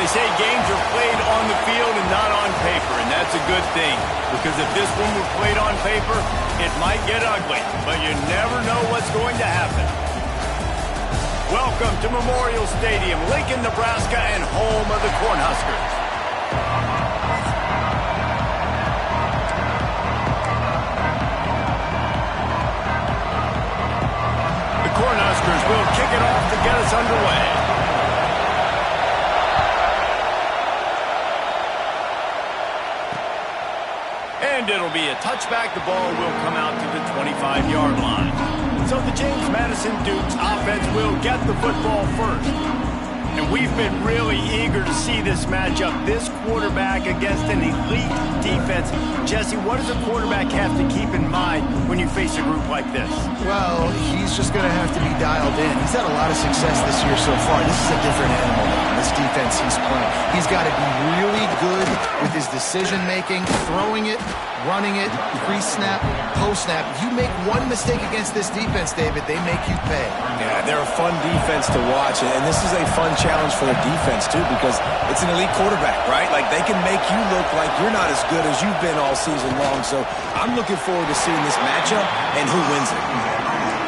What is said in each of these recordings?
They say games are played on the field and not on paper, and that's a good thing. Because if this one were played on paper, it might get ugly, but you never know what's going to happen. Welcome to Memorial Stadium, Lincoln, Nebraska, and home of the Cornhuskers. The Cornhuskers will kick it off to get us underway. And it'll be a touchback. The ball will come out to the 25-yard line. So the James Madison Dukes offense will get the football first. And we've been really eager to see this matchup. This quarterback against an elite defense. Jesse, what does a quarterback have to keep in mind when you face a group like this? Well, he's just going to have to be dialed in. He's had a lot of success this year so far. This is a different animal than this defense he's playing. He's got to be really good with his decision-making, throwing it, running it, pre-snap, post-snap. If you make one mistake against this defense, David, they make you pay. Yeah, they're a fun defense to watch, and this is a fun challenge for the defense, too, because it's an elite quarterback, right? Like, they can make you look like you're not as good as you've been all season long, so I'm looking forward to seeing this matchup and who wins it.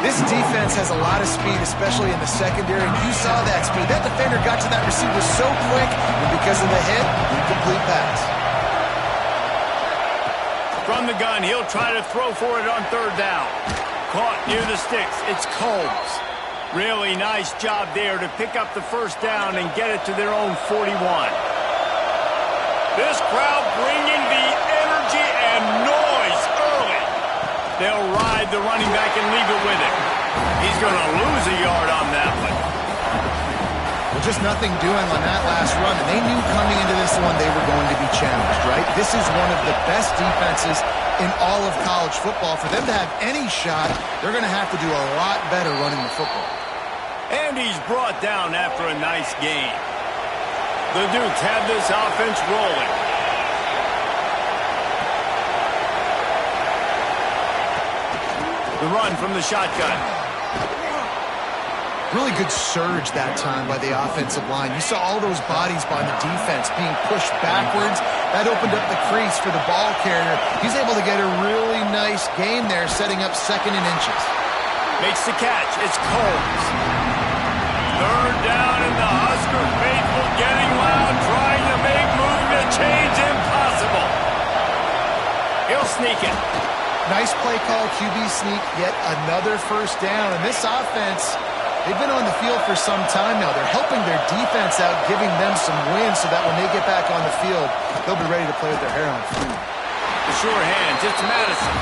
This defense has a lot of speed, especially in the secondary, and you saw that speed. That defender got to that receiver so quick, and because of the hit, incomplete pass. From the gun, he'll try to throw for it on third down. Caught near the sticks. It's Combs. Really nice job there to pick up the first down and get it to their own 41. This crowd bringing the energy and noise early. They'll ride the running back and leave it with him. He's going to lose a yard on that one. Well, just nothing doing on that last run, and they knew coming into this one they were going to be challenged, right? This is one of the best defenses in all of college football. For them to have any shot, they're going to have to do a lot better running the football. And he's brought down after a nice game. The Dukes have this offense rolling. The run from the shotgun. Really good surge that time by the offensive line. You saw all those bodies by the defense being pushed backwards. That opened up the crease for the ball carrier. He's able to get a really nice gain there, setting up 2nd and inches. Makes the catch. It's Combs. Third down, and the Husker faithful getting loud, trying to make movement change impossible. He'll sneak it. Nice play call, QB sneak, yet another first down. And this offense, they've been on the field for some time now. They're helping their defense out, giving them some wins so that when they get back on the field, they'll be ready to play with their hair on fire. The sure hands, it's Madison.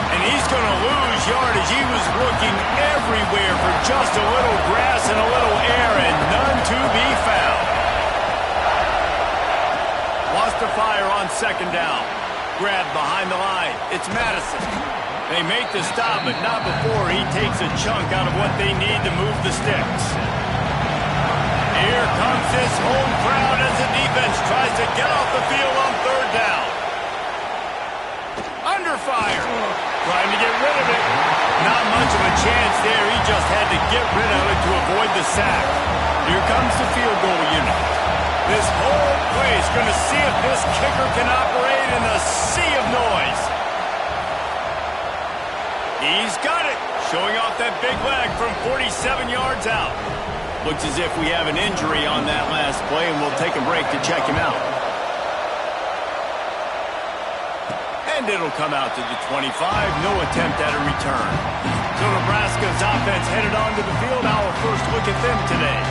And he's going to lose yardage. He was looking everywhere for just a little grass and a little air, and none to be found. Lost the fire on 2nd down. Grab behind the line. It's Madison. They make the stop, but not before he takes a chunk out of what they need to move the sticks. Here comes this home crowd as the defense tries to get off the field on 3rd down. Under fire. Trying to get rid of it. Not much of a chance there. He just had to get rid of it to avoid the sack. Here comes the field goal unit. This whole place going to see if this kicker can operate in a sea of noise. He's got it. Showing off that big leg from 47 yards out. Looks as if we have an injury on that last play, and we'll take a break to check him out. And it'll come out to the 25. No attempt at a return. So Nebraska's offense headed onto the field. Our first look at them today.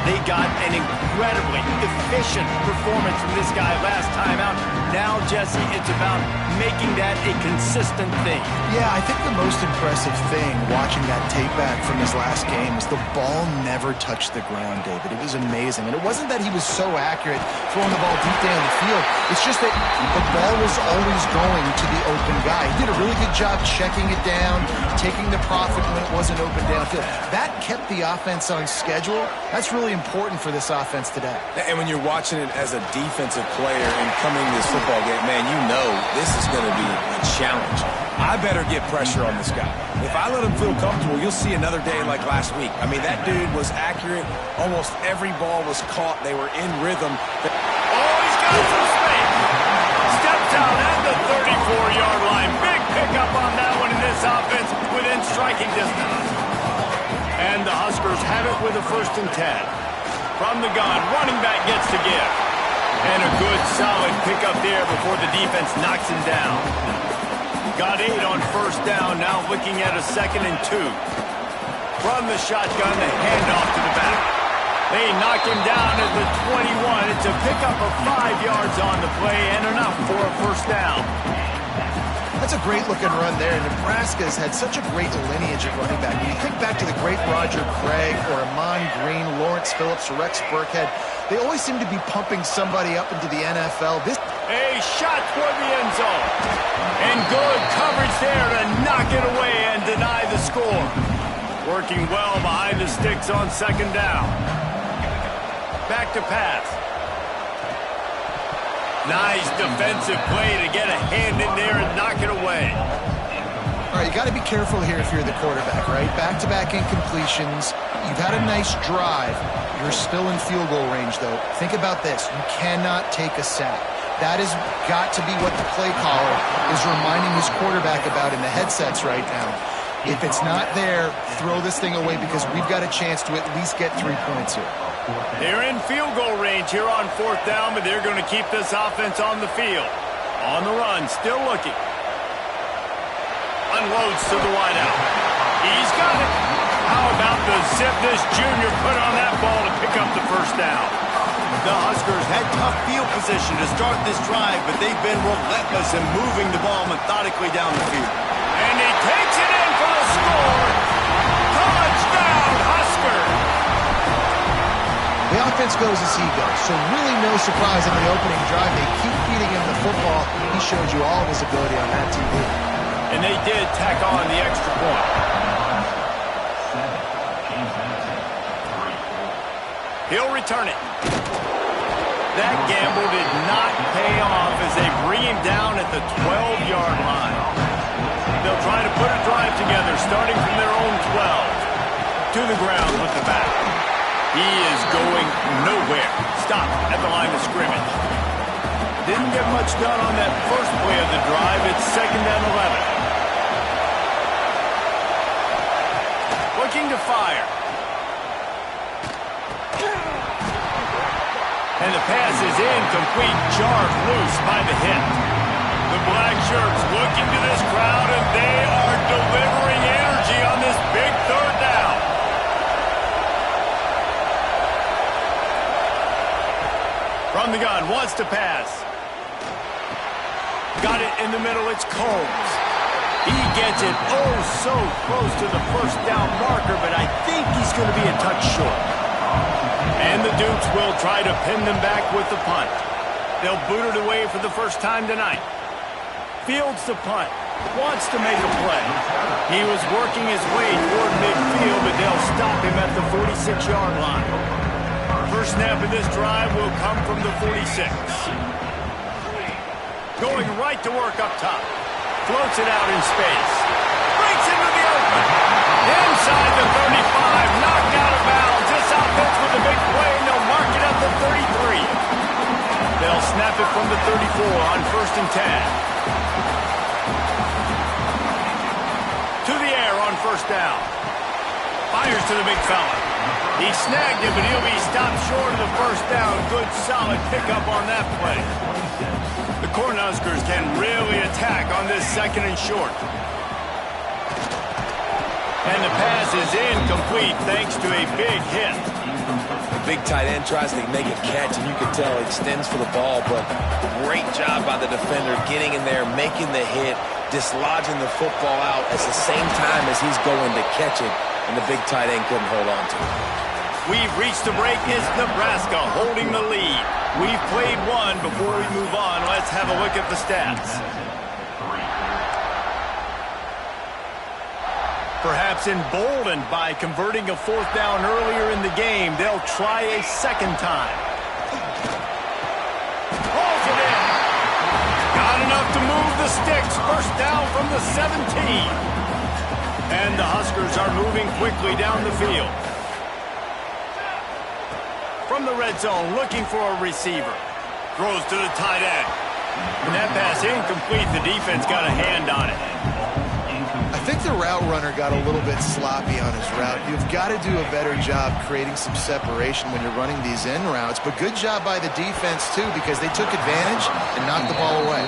They got an incredibly efficient performance from this guy last time out. Now, Jesse, it's about making that a consistent thing. Yeah, I think the most impressive thing watching that tape back from his last game is the ball never touched the ground, David. It was amazing. And it wasn't that he was so accurate throwing the ball deep down the field. It's just that the ball was always going to the open guy. He did a really good job checking it down, taking the profit when it wasn't open downfield. That kept the offense on schedule. That's really really important for this offense today. And when you're watching it as a defensive player and coming to this football game, man, you know this is going to be a challenge. I better get pressure on this guy. If I let him feel comfortable, you'll see another day like last week. I mean, that dude was accurate. Almost every ball was caught. They were in rhythm. Oh, he's got some space. Steps out at the 34-yard line. Big pickup on that one in this offense within striking distance. And the Huskers have it with a 1st and 10. From the gun, running back gets to give. And a good, solid pickup there before the defense knocks him down. Got 8 on 1st down, now looking at a 2nd and 2. From the shotgun, the handoff to the back. They knock him down at the 21. It's a pickup of 5 yards on the play and enough for a 1st down. That's a great-looking run there. Nebraska has had such a great lineage at running back. When you think back to the great Roger Craig or Amon Green, Lawrence Phillips, or Rex Burkhead, they always seem to be pumping somebody up into the NFL. A shot toward the end zone. And good coverage there to knock it away and deny the score. Working well behind the sticks on 2nd down. Back to pass. Nice defensive play to get a hand in there and knock it away. All right, you got to be careful here if you're the quarterback, right? Back-to-back incompletions. You've had a nice drive. You're still in field goal range, though. Think about this. You cannot take a sack. That has got to be what the play caller is reminding his quarterback about in the headsets right now. If it's not there, throw this thing away because we've got a chance to at least get 3 points here. They're in field goal range here on 4th down, but they're going to keep this offense on the field. On the run, still looking. Unloads to the wideout. He's got it. How about the zip this junior put on that ball to pick up the 1st down? The Huskers had tough field position to start this drive, but they've been relentless in moving the ball methodically down the field. And he takes it in for the score. Touchdown, Husker! The offense goes as he goes, so really no surprise in the opening drive. They keep feeding him the football. He showed you all of his ability on that TV. And they did tack on the extra point. He'll return it. That gamble did not pay off as they bring him down at the 12-yard line. They'll try to put a drive together, starting from their own 12. To the ground with the back. He is going nowhere. Stop at the line of scrimmage. Didn't get much done on that first play of the drive. It's 2nd and 11. Looking to fire. And the pass is incomplete. Jarred loose by the hit. The black shirts look into this crowd, and they are delivering energy on this big 3rd down. From the gun, wants to pass. Got it in the middle, it's Combs. He gets it oh so close to the 1st down marker, but I think he's going to be a touch short. And the Dukes will try to pin them back with the punt. They'll boot it away for the first time tonight. Fields the punt. Wants to make a play. He was working his way toward midfield, but they'll stop him at the 46-yard line. First snap of this drive will come from the 46. Going right to work up top. Floats it out in space. Breaks into the open. Inside the 35. Knocked out of bounds. This offense with a big play, and they'll mark it at the 33. They'll snap it from the 34 on 1st and 10. To the air on 1st down. Fires to the big fella. He snagged it, but he'll be stopped short of the 1st down. Good, solid pickup on that play. The Cornhuskers can really attack on this 2nd and short. And the pass is incomplete thanks to a big hit. The big tight end tries to make a catch, and you can tell he extends for the ball, but great job by the defender getting in there, making the hit, dislodging the football out at the same time as he's going to catch it, and the big tight end couldn't hold on to it. We've reached the break. It's Nebraska holding the lead. We've played one. Before we move on, let's have a look at the stats. Perhaps emboldened by converting a fourth down earlier in the game, they'll try a second time. Holds it in. Got enough to move the sticks. First down from the 17. And the Huskers are moving quickly down the field. From the red zone, looking for a receiver. Throws to the tight end. And that pass incomplete. The defense got a hand on it. I think the route runner got a little bit sloppy on his route. You've got to do a better job creating some separation when you're running these in routes. But good job by the defense, too, because they took advantage and knocked the ball away.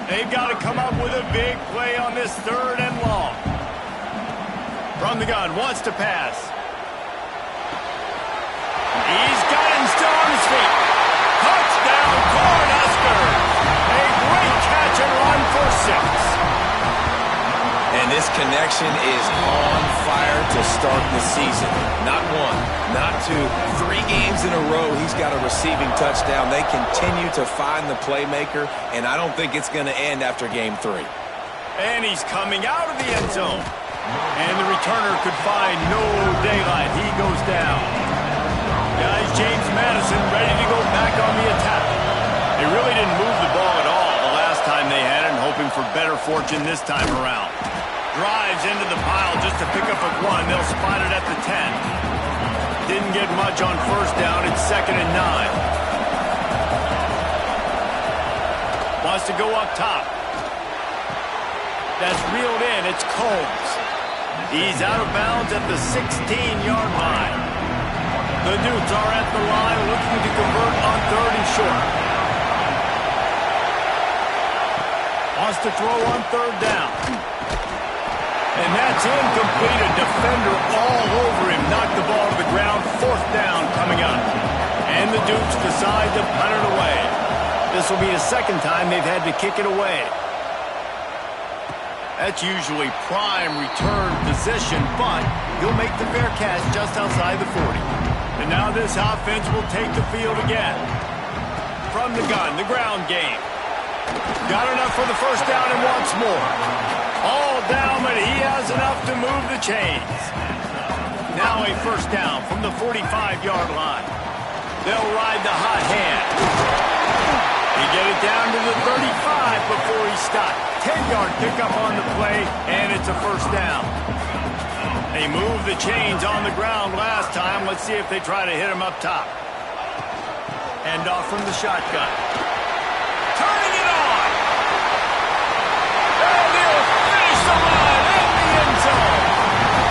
They've got to come up with a big play on this third and long. From the gun, wants to pass. He's got him still on his feet. Touchdown, Cornhuskers. A great catch and run for 6. And this connection is on fire to start the season. Not 1, not 2, 3 games in a row he's got a receiving touchdown. They continue to find the playmaker, and I don't think it's going to end after game 3. And he's coming out of the end zone. And the returner could find no daylight. He goes down. Guys, James Madison ready to go back on the attack. They really didn't move the ball at all the last time they had it, and hoping for better fortune this time around. Drives into the pile just to pick up a 1. They'll spot it at the 10. Didn't get much on first down. It's 2nd and 9. Wants to go up top. That's reeled in. It's Combs. He's out of bounds at the 16-yard line. The Dukes are at the line looking to convert on 3rd and short. Wants to throw on 3rd down. And that's incomplete. A defender all over him. Knocked the ball to the ground. 4th down coming up. And the Dukes decide to punt it away. This will be the 2nd time they've had to kick it away. That's usually prime return position, but he'll make the fair catch just outside the 40. And now this offense will take the field again. From the gun, the ground game. Got enough for the first down and wants more. All down, but he has enough to move the chains. Now a first down from the 45-yard line. They'll ride the hot hand. He get it down to the 35 before he stopped. 10-yard pickup on the play, and it's a first down. They moved the chains on the ground last time. Let's see if they try to hit him up top. End off from the shotgun. Turning it on. And he'll finish the line in the end zone.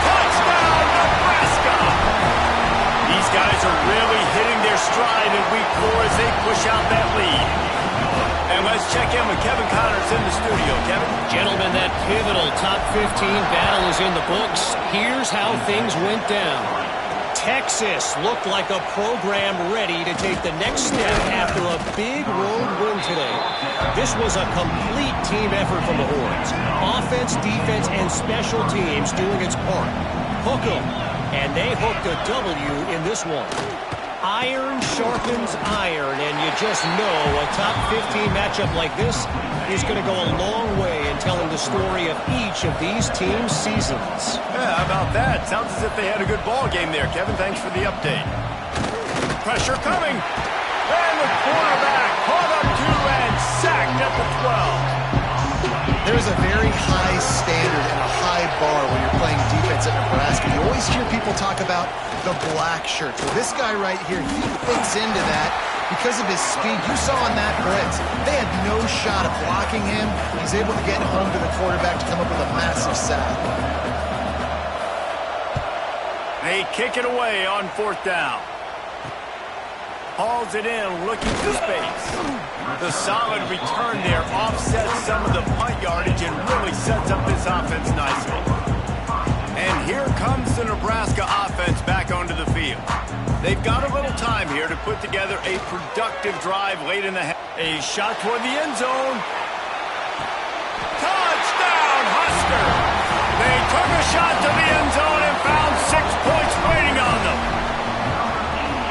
Touchdown, Nebraska. These guys are really hitting their stride in week 4 as they push out that lead. And let's check in with Kevin Connors in the studio. Kevin? Gentlemen, that pivotal top 15 battle is in the books. Here's how things went down. Texas looked like a program ready to take the next step after a big road win today. This was a complete team effort from the Horns. Offense, defense, and special teams doing its part. Hook 'em. And they hooked a W in this one. Iron sharpens iron, and you just know a top 15 matchup like this is going to go a long way in telling the story of each of these teams' seasons. Yeah, how about that? Sounds as if they had a good ball game there. Kevin, thanks for the update. Pressure coming. And the quarterback caught up 2 and sacked at the 12. There's a very high standard and a high bar when you're playing defense at Nebraska. You always hear people talk about the black shirts. Well, this guy right here, he fits into that because of his speed. You saw on that blitz, they had no shot of blocking him. He's able to get home to the quarterback to come up with a massive sack. They kick it away on 4th down. Hauls it in, looking for space. The solid return there offsets some of the punt yardage and really sets up this offense nicely. And here comes the Nebraska offense back onto the field. They've got a little time here to put together a productive drive late in the half. A shot toward the end zone. Touchdown, Huskers! They took a shot to the end zone and found 6 points waiting on them.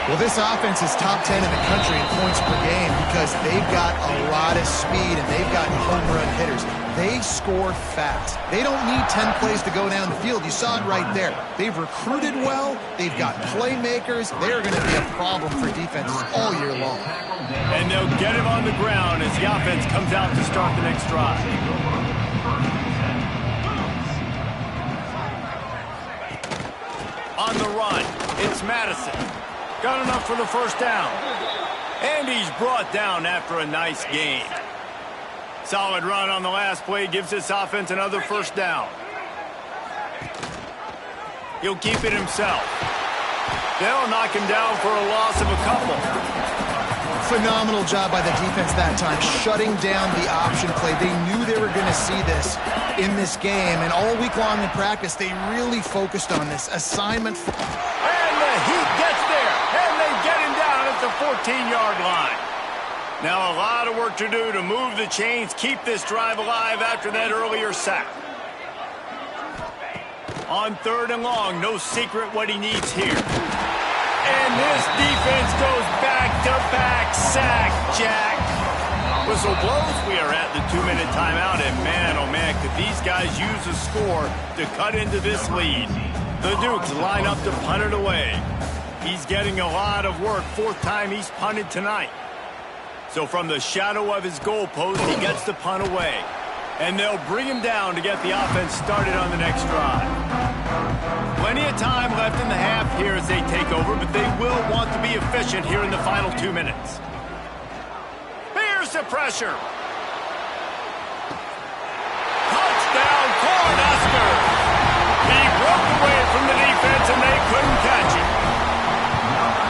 Well, this offense is top 10 in the country in points per game because they've got a lot of speed and they've got home run hitters. They score fast. They don't need 10 plays to go down the field. You saw it right there. They've recruited well. They've got playmakers. They are going to be a problem for defenses all year long. And they'll get him on the ground as the offense comes out to start the next drive. On the run, it's Madison. Got enough for the first down. And he's brought down after a nice gain. Solid run on the last play gives this offense another first down. He'll keep it himself. They'll knock him down for a loss of a couple. Phenomenal job by the defense that time, shutting down the option play. They knew they were going to see this in this game, and all week long in practice, they really focused on this assignment. And the Heat gets there, and they get him down at the 14-yard line. Now a lot of work to do to move the chains, keep this drive alive after that earlier sack. On 3rd and long, no secret what he needs here. And this defense goes back-to-back sack, Jack. Whistle blows. We are at the 2-minute timeout, and man, oh man, could these guys use a score to cut into this lead. The Dukes line up to punt it away. He's getting a lot of work. 4th time he's punted tonight. So from the shadow of his goalpost, he gets the punt away. And they'll bring him down to get the offense started on the next drive. Plenty of time left in the half here as they take over, but they will want to be efficient here in the final 2 minutes. Here's the pressure. Touchdown, Cornhusker. He broke away from the defense and they couldn't catch him.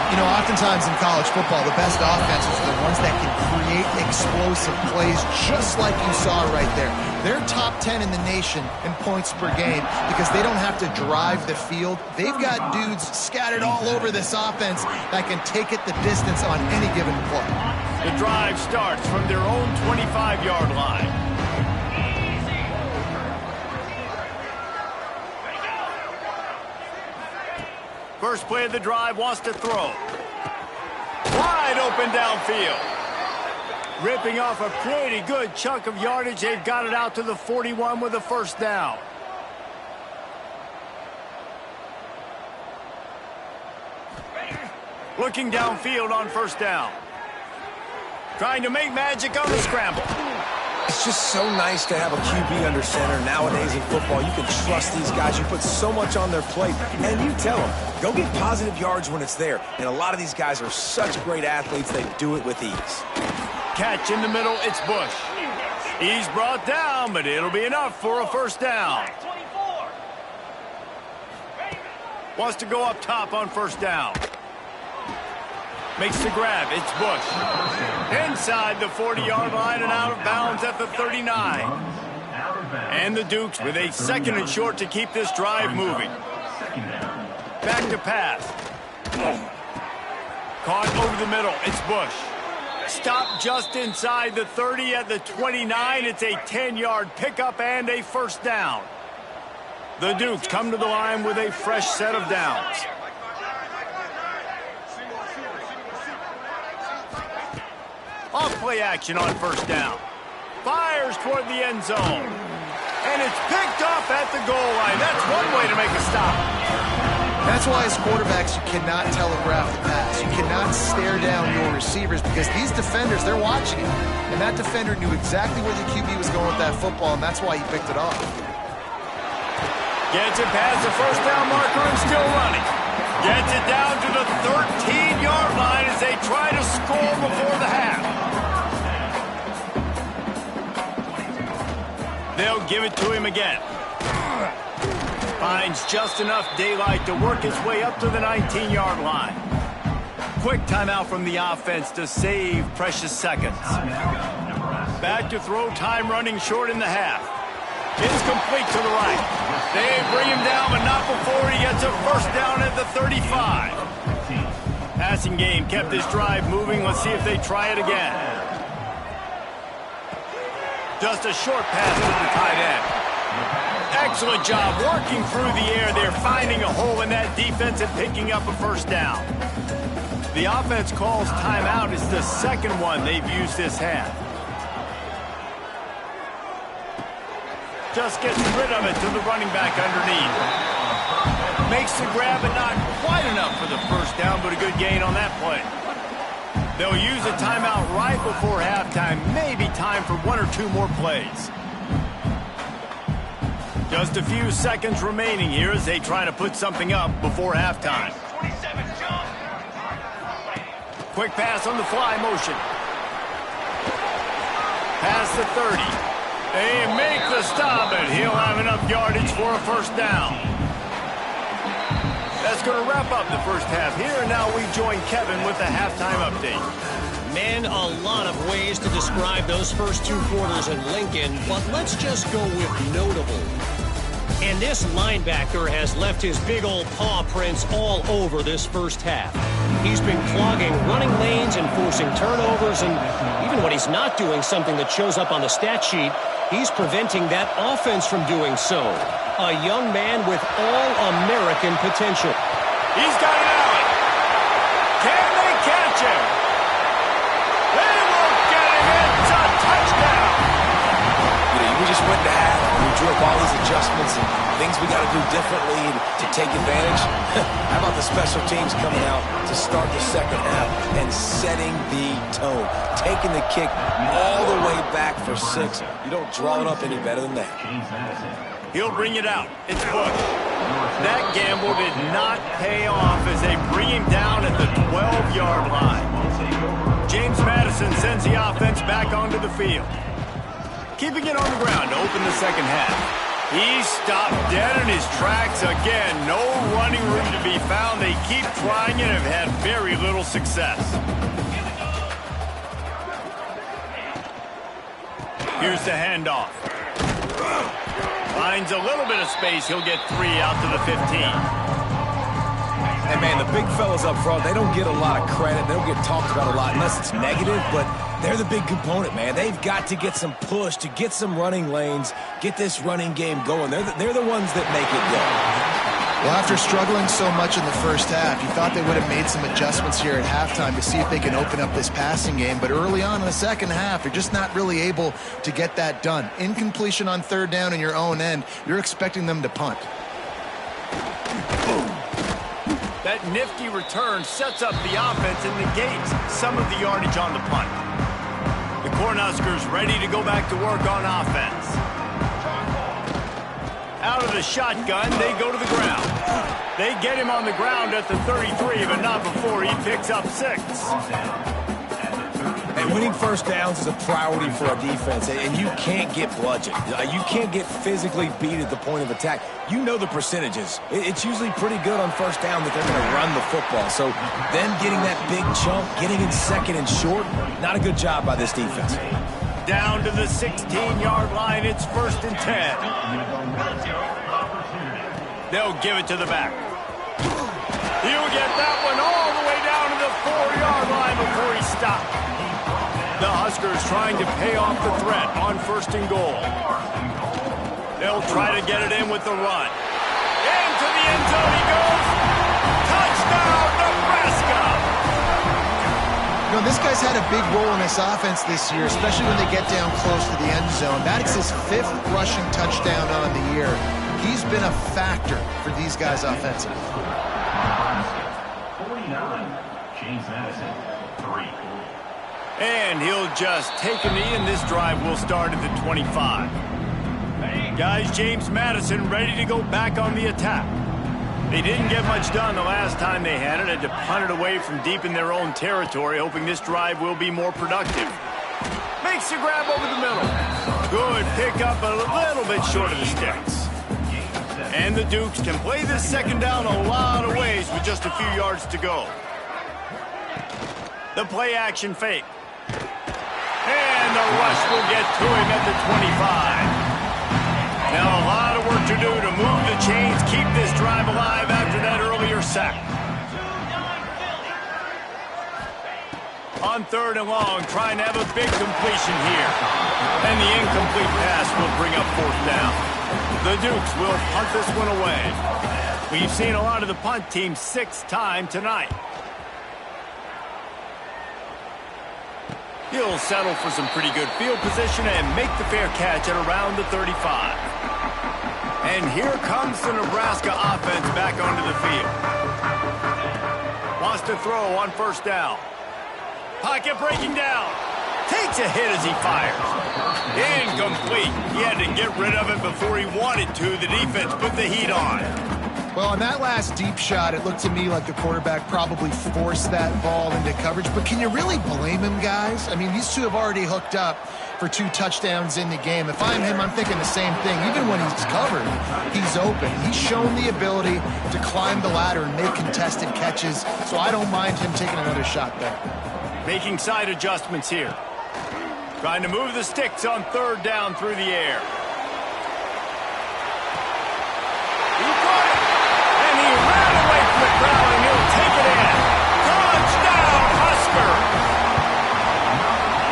You know, oftentimes in college football, the best offenses are the ones that can create explosive plays just like you saw right there. They're top 10 in the nation in points per game because they don't have to drive the field. They've got dudes scattered all over this offense that can take it the distance on any given play. The drive starts from their own 25-yard line. First play of the drive, wants to throw. Wide open downfield. Ripping off a pretty good chunk of yardage. They've got it out to the 41 with a first down. Looking downfield on first down. Trying to make magic on the scramble. It's just so nice to have a QB under center. Nowadays in football, you can trust these guys. You put so much on their plate, and you tell them, go get positive yards when it's there. And a lot of these guys are such great athletes, they do it with ease. Catch in the middle, it's Bush. He's brought down, but it'll be enough for a first down. Wants to go up top on first down. Makes the grab, it's Bush. Inside the 40-yard line and out of bounds at the 39. And the Dukes with a 2nd and short to keep this drive moving. Back to pass. Caught over the middle, it's Bush. Stopped just inside the 30 at the 29. It's a 10-yard pickup and a first down. The Dukes come to the line with a fresh set of downs. Off play action on first down. Fires toward the end zone. And it's picked off at the goal line. That's one way to make a stop. That's why as quarterbacks you cannot telegraph the pass. You cannot stare down your receivers because these defenders, they're watching it. And that defender knew exactly where the QB was going with that football, and that's why he picked it off. Gets it past the first down marker and still running. Gets it down to the 13-yard line as they try to score before the half. They'll give it to him again. Finds just enough daylight to work his way up to the 19-yard line. Quick timeout from the offense to save precious seconds. Back to throw, time running short in the half. It's complete to the right. They bring him down, but not before he gets a first down at the 35. Passing game kept this drive moving. Let's see if they try it again. Just a short pass to the tight end. Excellent job working through the air there, finding a hole in that defense and picking up a first down. The offense calls timeout. It's the second one they've used this half. Just gets rid of it to the running back underneath. Makes the grab, but not quite enough for the first down, but a good gain on that play. They'll use a timeout right before halftime. Maybe time for one or two more plays. Just a few seconds remaining here as they try to put something up before halftime. Quick pass on the fly motion. Past the 30. They make the stop, and he'll have enough yardage for a first down. That's going to wrap up the first half here, and now we join Kevin with the halftime update. Man, a lot of ways to describe those first two quarters in Lincoln, but let's just go with notable. And this linebacker has left his big old paw prints all over this first half. He's been clogging running lanes and forcing turnovers, and even when he's not doing something that shows up on the stat sheet, he's preventing that offense from doing so. A young man with all-American potential. He's got it out. Can they catch him? They won't get him. It's a touchdown. We just went to half. We drew up all these adjustments and things we got to do differently to take advantage. How about the special teams coming out to start the second half and setting the tone, taking the kick all the way back for 6. You don't draw it up any better than that. He'll bring it out. It's booked. That gamble did not pay off as they bring him down at the 12-yard line. James Madison sends the offense back onto the field. Keeping it on the ground to open the second half. He's stopped dead in his tracks again. No running room to be found. They keep trying and have had very little success. Here's the handoff. Finds a little bit of space. He'll get 3 out to the 15. Hey, man, the big fellas up front, they don't get a lot of credit. They don't get talked about a lot unless it's negative, but they're the big component, man. They've got to get some push to get some running lanes, get this running game going. They're the ones that make it go. Well, after struggling so much in the first half, you thought they would have made some adjustments here at halftime to see if they can open up this passing game. But early on in the second half, you're just not really able to get that done. Incompletion on third down in your own end, you're expecting them to punt. That nifty return sets up the offense and negates some of the yardage on the punt. The Cornhuskers ready to go back to work on offense. Out of the shotgun, they go to the ground. They get him on the ground at the 33, but not before he picks up 6. And winning first downs is a priority for a defense, and you can't get bludgeoned. You can't get physically beat at the point of attack. You know the percentages. It's usually pretty good on first down that they're going to run the football. So them getting that big chunk, getting in second and short, not a good job by this defense. Down to the 16-yard line, it's 1st and 10. They'll give it to the back. He'll get that one all the way down to the 4-yard line before he stopped. The Huskers trying to pay off the threat on 1st and goal. They'll try to get it in with the run. Into the end zone he goes. Touchdown, Nebraska! You know, this guy's had a big role in this offense this year, especially when they get down close to the end zone. That's his 5th rushing touchdown on the year. He's been a factor for these guys offensively. 49, James Madison, 3. And he'll just take a knee, and this drive will start at the 25. Guys, James Madison ready to go back on the attack. They didn't get much done the last time they had it. Had to punt it away from deep in their own territory, hoping this drive will be more productive. Makes the grab over the middle. Good pickup, a little bit short of the sticks. And the Dukes can play this second down a lot of ways with just a few yards to go. The play action fake. And the rush will get to him at the 25. Now a lot of work to do to move the chains, keep this drive alive after that earlier sack. On 3rd and long, trying to have a big completion here. And the incomplete pass will bring up 4th down. The Dukes will punt this one away. We've seen a lot of the punt team 6 times tonight. He'll settle for some pretty good field position and make the fair catch at around the 35. And here comes the Nebraska offense back onto the field. Wants to throw on first down. Pocket breaking down. Takes a hit as he fires. Incomplete. He had to get rid of it before he wanted to. The defense put the heat on. Well, on that last deep shot, it looked to me like the quarterback probably forced that ball into coverage. But can you really blame him, guys? I mean, these two have already hooked up for 2 touchdowns in the game. If I'm him, I'm thinking the same thing. Even when he's covered, he's open. He's shown the ability to climb the ladder and make contested catches. So I don't mind him taking another shot there. Making side adjustments here. Trying to move the sticks on third down through the air. He caught it! And he ran away from the crowd, and he'll take it in. Touchdown, Husker!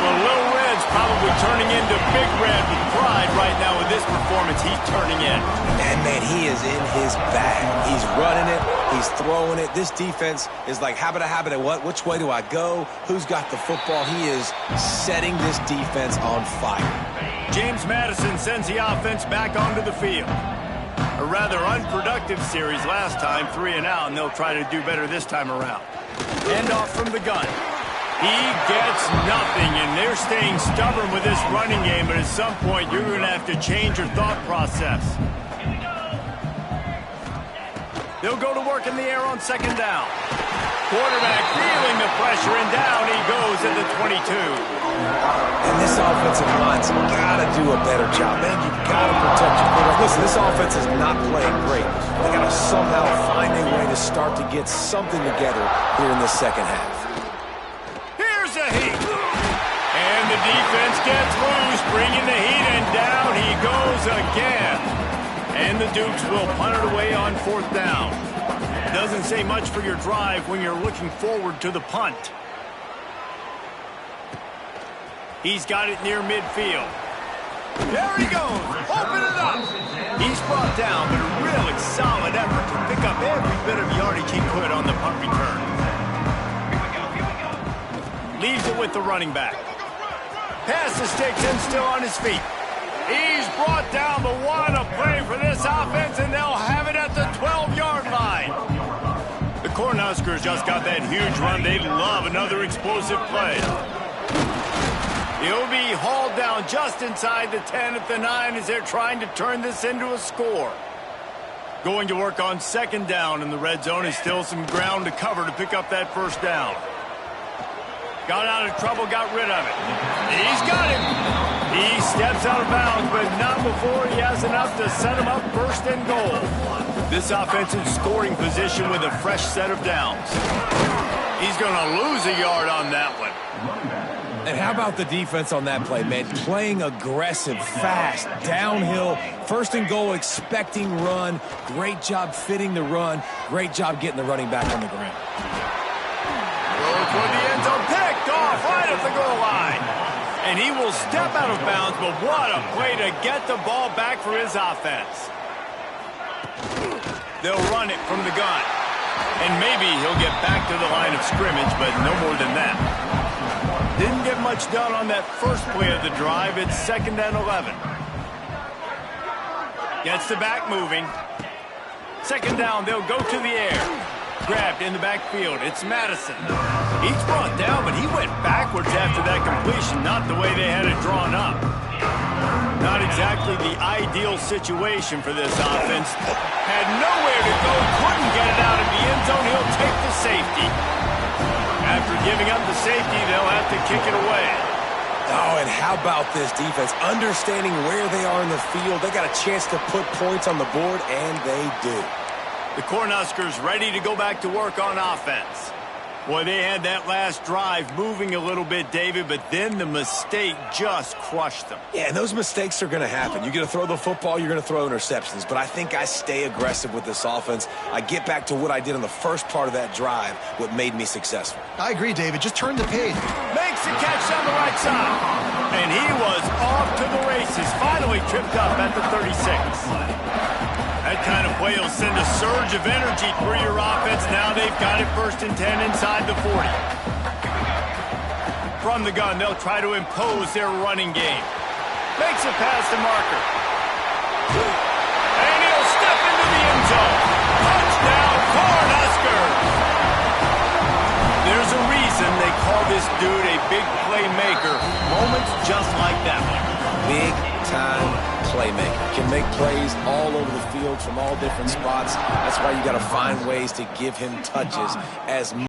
Well, Little Red's probably turning into Big Red with pride right now with this performance he's turning in. And, man, he is in his bag. He's running it. He's throwing it. This defense is like, habit, what? Which way do I go? Who's got the football? He is setting this defense on fire. James Madison sends the offense back onto the field. A rather unproductive series last time, 3 and out, and they'll try to do better this time around. End off from the gun. He gets nothing, and they're staying stubborn with this running game, but at some point you're going to have to change your thought process. They'll go to work in the air on second down. Quarterback feeling the pressure, and down he goes at the 22. And this offensive line's got to do a better job. Man, you got to protect your quarterback. Listen, this offense is not playing great. They got to somehow find a way to start to get something together here in the second half. Here's a heat. And the defense gets loose, bringing the heat, and down he goes again. And the Dukes will punt it away on fourth down. Doesn't say much for your drive when you're looking forward to the punt. He's got it near midfield. There he goes. Open it up. He's brought down, but a really solid effort to pick up every bit of yardage he could on the punt return. Leaves it with the running back. Pass the sticks and still on his feet. He's brought down, but what a play for this offense, and they'll have it at the 12-yard line. The Cornhuskers just got that huge run. They'd love another explosive play. He'll be hauled down just inside the 10 at the 9 as they're trying to turn this into a score. Going to work on second down in the red zone is still some ground to cover to pick up that first down. Got out of trouble, got rid of it. He's got it. He steps out of bounds, but not before he has enough to set him up first and goal. This offensive scoring position with a fresh set of downs. He's going to lose a yard on that one. And how about the defense on that play, man? Playing aggressive, fast, downhill, first and goal, expecting run. Great job fitting the run. Great job getting the running back on the ground. Goes toward the end zone, picked off right at the goal line. And he will step out of bounds, but what a play to get the ball back for his offense. They'll run it from the gun. And maybe he'll get back to the line of scrimmage, but no more than that. Didn't get much done on that first play of the drive. It's 2nd and 11. Gets the back moving. Second down, they'll go to the air. Grabbed in the backfield. It's Madison. He's brought down, but he went backwards after that completion, not the way they had it drawn up. Not exactly the ideal situation for this offense. Had nowhere to go, couldn't get it out of the end zone. He'll take the safety. After giving up the safety, they'll have to kick it away. Oh, and how about this defense? Understanding where they are in the field. They got a chance to put points on the board, and they do. The Cornhuskers ready to go back to work on offense. Boy, they had that last drive moving a little bit, David, but then the mistake just crushed them. Yeah, and those mistakes are going to happen. You're going to throw the football, you're going to throw interceptions. But I think I stay aggressive with this offense. I get back to what I did on the first part of that drive, what made me successful. I agree, David. Just turn the page. Makes the catch on the right side. And he was off to the races. Finally tripped up at the 36. That kind of play will send a surge of energy through your offense. Now they've got it 1st and 10 inside the 40. From the gun, they'll try to impose their running game. Makes it past the marker. And he'll step into the end zone. Touchdown, Cornhuskers! There's a reason they call this dude a big playmaker. Moments just like that one. Big-time playmaker. Can make plays all over the field from all different spots. That's why you got to find ways to give him touches as